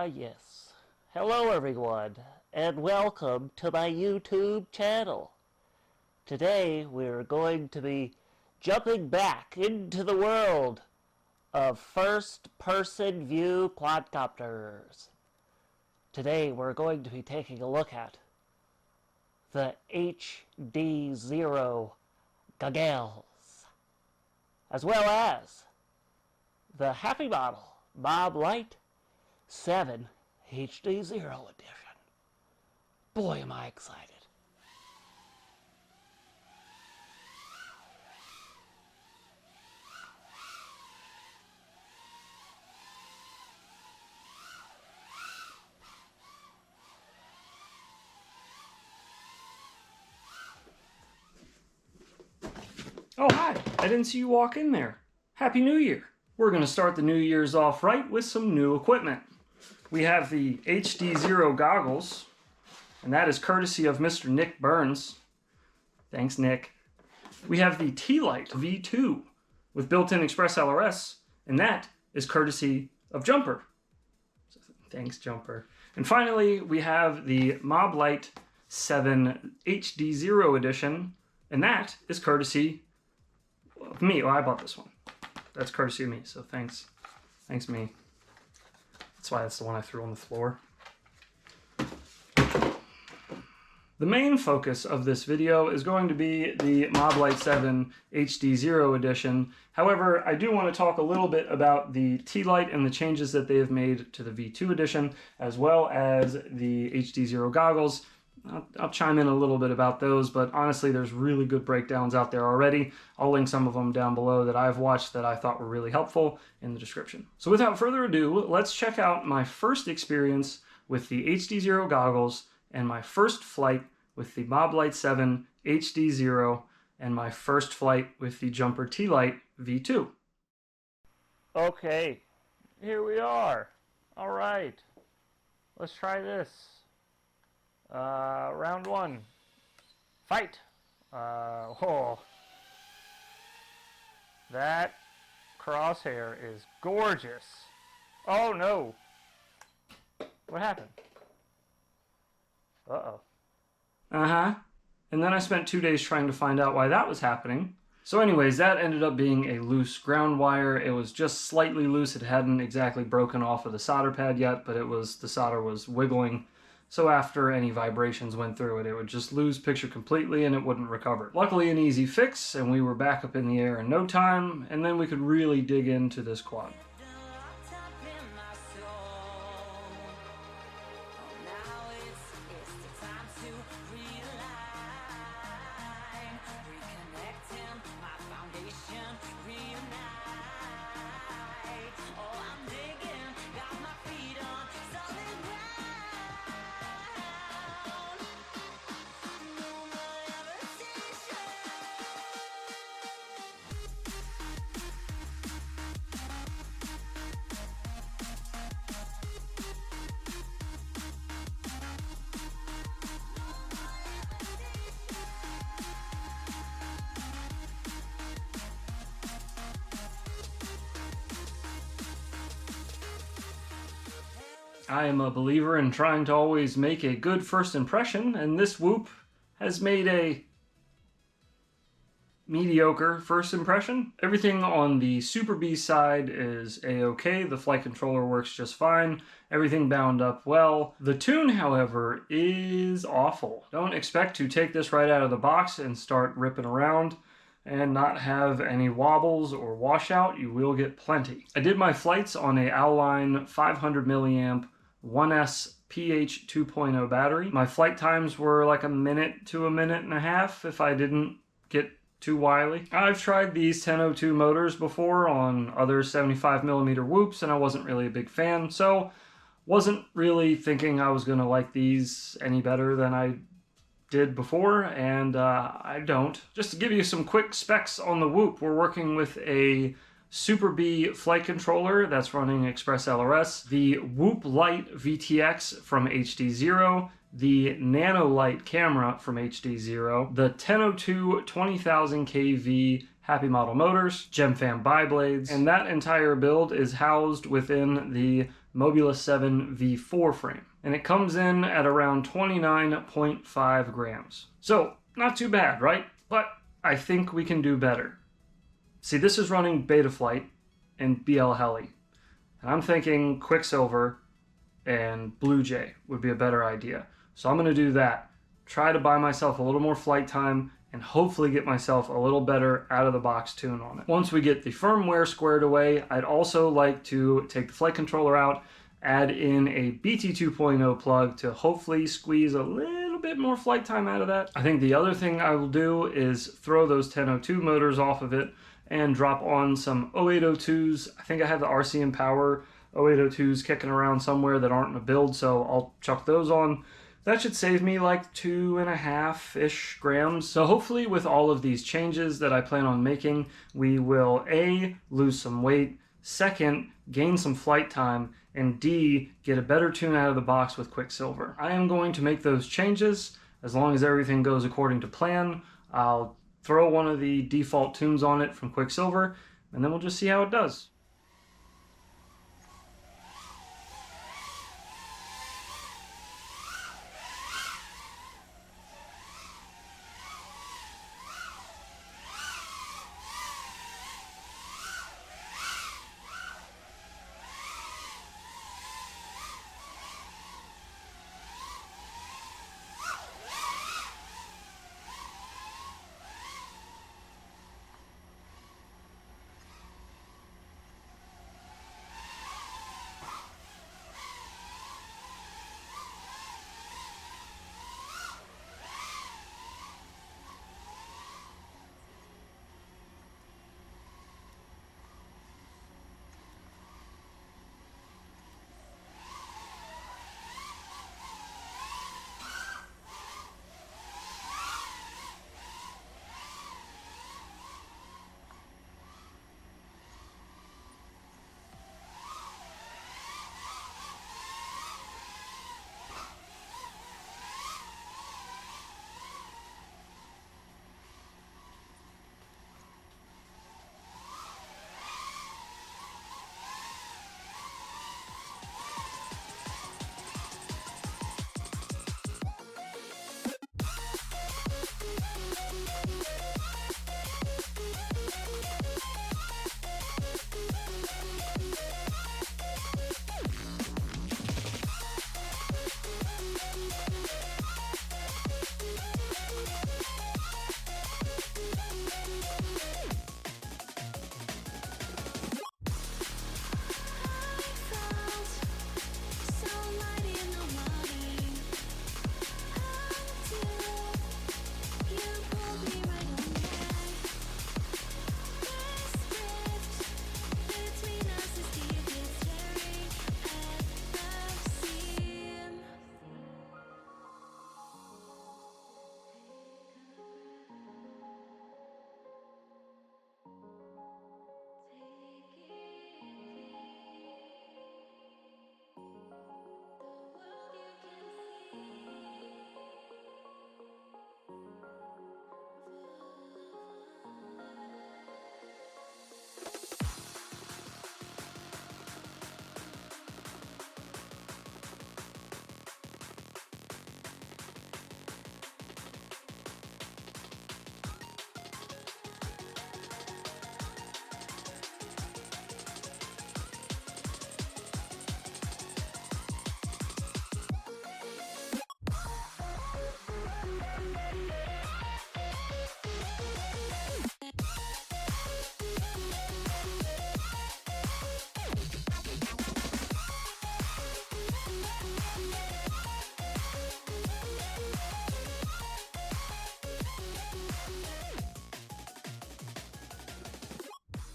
Yes. Hello everyone, and welcome to my YouTube channel. Today we're going to be jumping back into the world of first-person view quadcopters. Today we're going to be taking a look at the HDZero Goggles, as well as the Happy Model Moblite7 HDZero edition. Boy, am I excited. Oh, hi. I didn't see you walk in there. Happy New Year. We're going to start the New Year's off right with some new equipment. We have the HDZero Goggles, and that is courtesy of Mr. Nick Burns. Thanks, Nick. We have the T-Lite V2 with built-in Express LRS, and that is courtesy of Jumper. So, thanks, Jumper. And finally, we have the Moblite7 HDZero edition, and that is courtesy of me. Well, I bought this one. That's courtesy of me, so thanks. Thanks, me. That's why that's the one I threw on the floor. The main focus of this video is going to be the Moblite7 HDZero edition. However, I do want to talk a little bit about the T-Lite and the changes that they have made to the V2 edition, as well as the HDZero Goggles. I'll chime in a little bit about those, but honestly, there's really good breakdowns out there already. I'll link some of them down below that I've watched that I thought were really helpful in the description. So without further ado, let's check out my first experience with the HDZero Goggles and my first flight with the Moblite7 HDZero and my first flight with the Jumper T-Lite V2. Okay, here we are. All right, let's try this. Round one. Fight. Oh. That crosshair is gorgeous. Oh no. What happened? Uh-oh. Uh-huh. And then I spent 2 days trying to find out why that was happening. So anyways, that ended up being a loose ground wire. It was just slightly loose. It hadn't exactly broken off of the solder pad yet, but the solder was wiggling. So after any vibrations went through it, it would just lose picture completely and it wouldn't recover. Luckily an easy fix, and we wwere back up in the air in no time, and then we could really dig into this quad. I am a believer in trying to always make a good first impression, and this whoop has made a mediocre first impression. Everything on the Super B side is a-okay. The flight controller works just fine. Everything bound up well. The tune, however, is awful. Don't expect to take this right out of the box and start ripping around and not have any wobbles or washout. You will get plenty. I did my flights on a Owline 500 milliamp 1S PH 2.0 battery. My flight times were like a minute to a minute and a half if I didn't get too wily. I've tried these 1002 motors before on other 75mm whoops and I wasn't really a big fan, so wasn't really thinking I was gonna like these any better than I did before, and I don't. Just to give you some quick specs on the whoop, we're working with a Super B flight controller that's running Express LRS, the Moblite VTX from HDZero, the Nano-Lite camera from HDZero, the 1002 20,000 kV Happy Model motors, GemFan bi-blades, and that entire build is housed within the Moblite7 V4 frame. And it comes in at around 29.5 grams. So, not too bad, right? But I think we can do better. See, this is running Betaflight and BL Heli. And I'm thinking Quicksilver and Blue Jay would be a better idea. So I'm going to do that. Try to buy myself a little more flight time and hopefully get myself a little better out of the box tune on it. Once we get the firmware squared away, I'd also like to take the flight controller out, add in a BT 2.0 plug to hopefully squeeze a little bit more flight time out of that. I think the other thing I will do is throw those 1002 motors off of it and drop on some 0802s. I think I have the RCM Power 0802s kicking around somewhere that aren't in a build, so I'll chuck those on. That should save me like 2.5-ish grams. So hopefully with all of these changes that I plan on making, we will A, lose some weight, second, gain some flight time, and D, get a better tune out of the box with Quicksilver. I am going to make those changes. As long as everything goes according to plan, I'll throw one of the default tunes on it from Quicksilver, and then we'll just see how it does.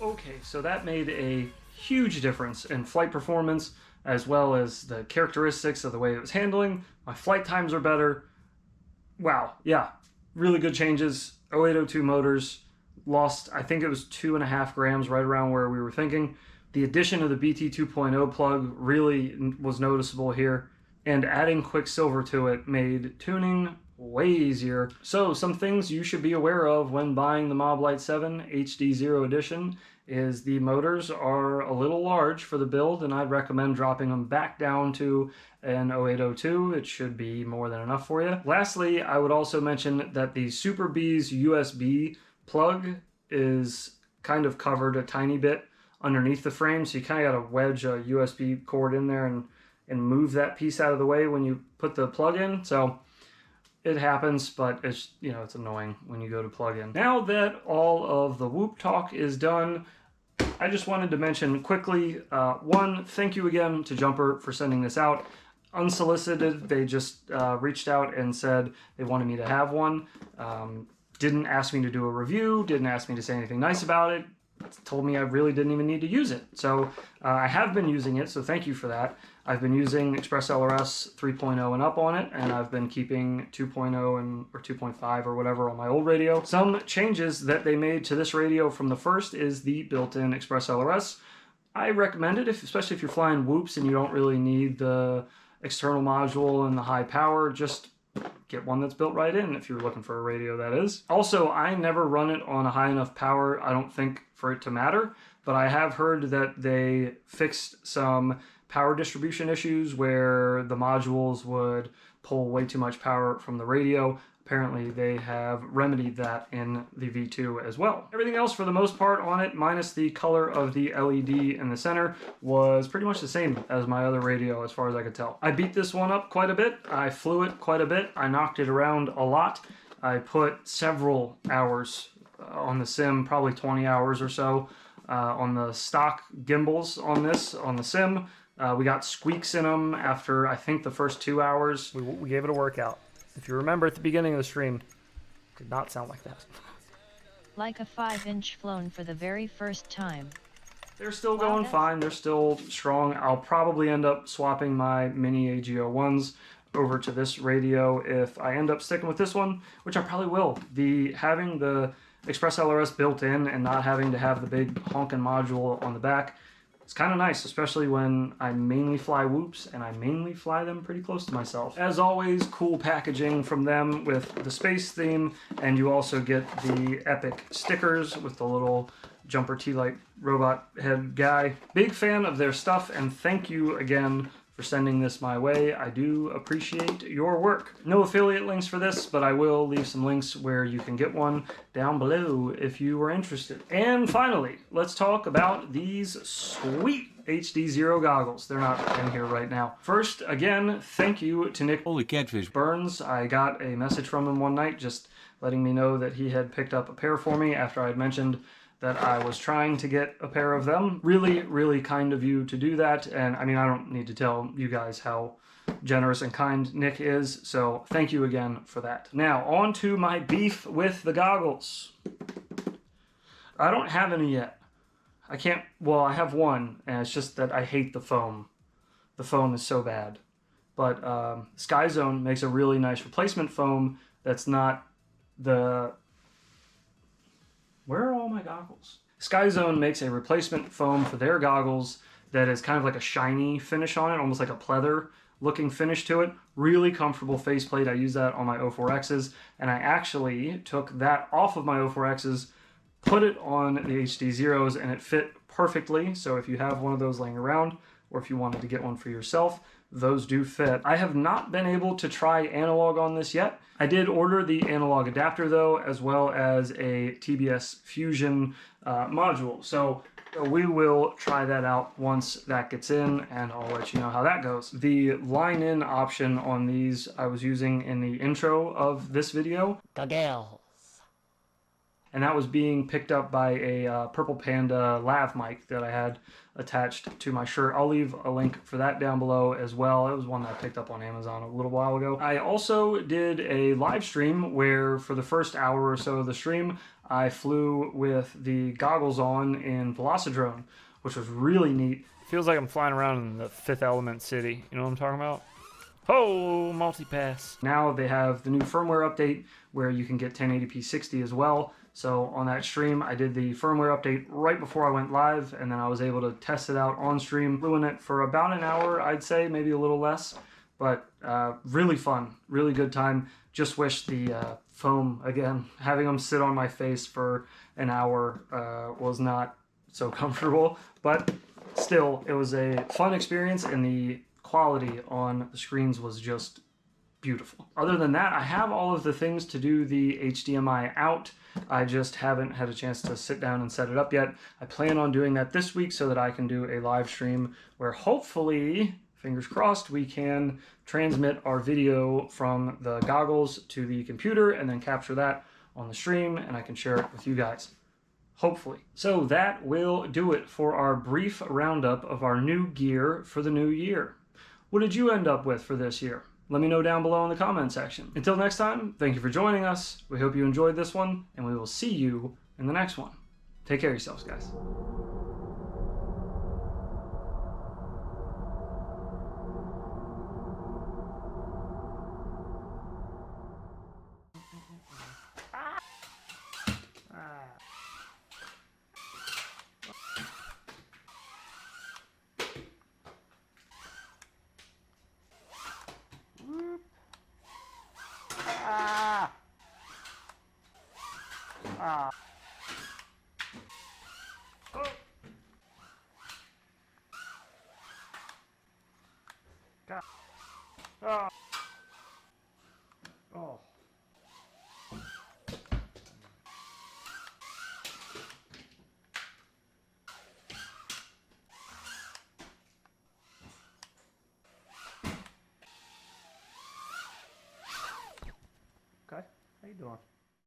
Okay, so that made a huge difference in flight performance as well as the characteristics of the way it was handling. My flight times are better. Wow, yeah, really good changes. 0802 motors, lost, I think it was 2.5 grams, right around where we were thinking. The addition of the BT 2.0 plug really was noticeable here, and adding Quicksilver to it made tuning way easier. So some things you should be aware of when buying the Moblite 7 HDZero edition is the motors are a little large for the build, and I'd recommend dropping them back down to an 0802. It should be more than enough for you. Lastly, I would also mention that the Super B's USB plug is kind of covered a tiny bit underneath the frame, so you kind of got to wedge a USB cord in there and move that piece out of the way when you put the plug in. So it happens, but it's, you know, it's annoying when you go to plug in. Now that all of the Whoop talk is done, I just wanted to mention quickly, one, thank you again to Jumper for sending this out. Unsolicited, they just reached out and said they wanted me to have one. Didn't ask me to do a review, didn't ask me to say anything nice about it, told me I really didn't even need to use it. So I have been using it, so thank you for that. I've been using Express LRS 3.0 and up on it, and I've been keeping 2.0 and or 2.5 or whatever on my old radio. Some changes that they made to this radio from the first is the built-in Express LRS. I recommend it, especially if you're flying whoops and you don't really need the external module and the high power. Just get one that's built right in if you're looking for a radio, that is. Also, I never run it on a high enough power, I don't think, for it to matter, but I have heard that they fixed some power distribution issues where the modules would pull way too much power from the radio. Apparently they have remedied that in the V2 as well. Everything else for the most part on it, minus the color of the LED in the center, was pretty much the same as my other radio as far as I could tell. I beat this one up quite a bit. I flew it quite a bit. I knocked it around a lot. I put several hours on the sim, probably 20 hours or so, on the stock gimbals on this, on the sim. We got squeaks in them after, I think, the first 2 hours. We gave it a workout. If you remember at the beginning of the stream, it did not sound like that. Like a 5-inch flown for the very first time. They're still going fine. They're still strong. I'll probably end up swapping my mini AGO ones over to this radio if I end up sticking with this one, which I probably will. Having the Express LRS built in and not having to have the big honking module on the back, it's kind of nice, especially when I mainly fly whoops, and I mainly fly them pretty close to myself. As always, cool packaging from them with the space theme, and you also get the epic stickers with the little Jumper T-Lite robot head guy. Big fan of their stuff, and thank you again for sending this my way. I do appreciate your work. No affiliate links for this, but I will leave some links where you can get one down below if you were interested. And finally, let's talk about these sweet HDZero goggles. They're not in here right now. First, again, thank you to Nick Holy catfish Burns. I got a message from him one night just letting me know that he had picked up a pair for me after I'd mentioned that I was trying to get a pair of them. Really, really kind of you to do that. And I mean, I don't need to tell you guys how generous and kind Nick is. So thank you again for that. Now, on to my beef with the goggles. I don't have any yet. Well, I have one, and it's just that I hate the foam. The foam is so bad. But Sky Zone makes a really nice replacement foam that's not the... Where are all my goggles? Sky Zone makes a replacement foam for their goggles that is kind of like a shiny finish on it, almost like a pleather looking finish to it. Really comfortable faceplate. I use that on my 04Xs, and I actually took that off of my 04Xs, put it on the HDZeros, and it fit perfectly. So if you have one of those laying around, or if you wanted to get one for yourself, those do fit. I have not been able to try analog on this yet. I did order the analog adapter though, as well as a TBS Fusion module. So we will try that out once that gets in, and I'll let you know how that goes. The line-in option on these I was using in the intro of this video. Goggles. And that was being picked up by a Purple Panda lav mic that I had attached to my shirt. I'll leave a link for that down below as well. It was one that I picked up on Amazon a little while ago. I also did a live stream where for the first hour or so of the stream, I flew with the goggles on in Velocidrone, which was really neat. Feels like I'm flying around in the Fifth Element city. You know what I'm talking about? Oh, multi-pass. Now they have the new firmware update where you can get 1080p 60 as well. So on that stream, I did the firmware update right before I went live, and then I was able to test it out on stream, doing it for about an hour, I'd say, maybe a little less, but really fun, really good time. Just wish the foam, again, having them sit on my face for an hour was not so comfortable, but still, it was a fun experience, and the quality on the screens was just beautiful. Other than that, I have all of the things to do the HDMI out. I just haven't had a chance to sit down and set it up yet. I plan on doing that this week so that I can do a live stream where hopefully, fingers crossed, we can transmit our video from the goggles to the computer and then capture that on the stream, and I can share it with you guys. Hopefully. So that will do it for our brief roundup of our new gear for the new year. What did you end up with for this year? Let me know down below in the comment section. Until next time, thank you for joining us. We hope you enjoyed this one, and we will see you in the next one. Take care of yourselves, guys. Oh. Okay, how you doing?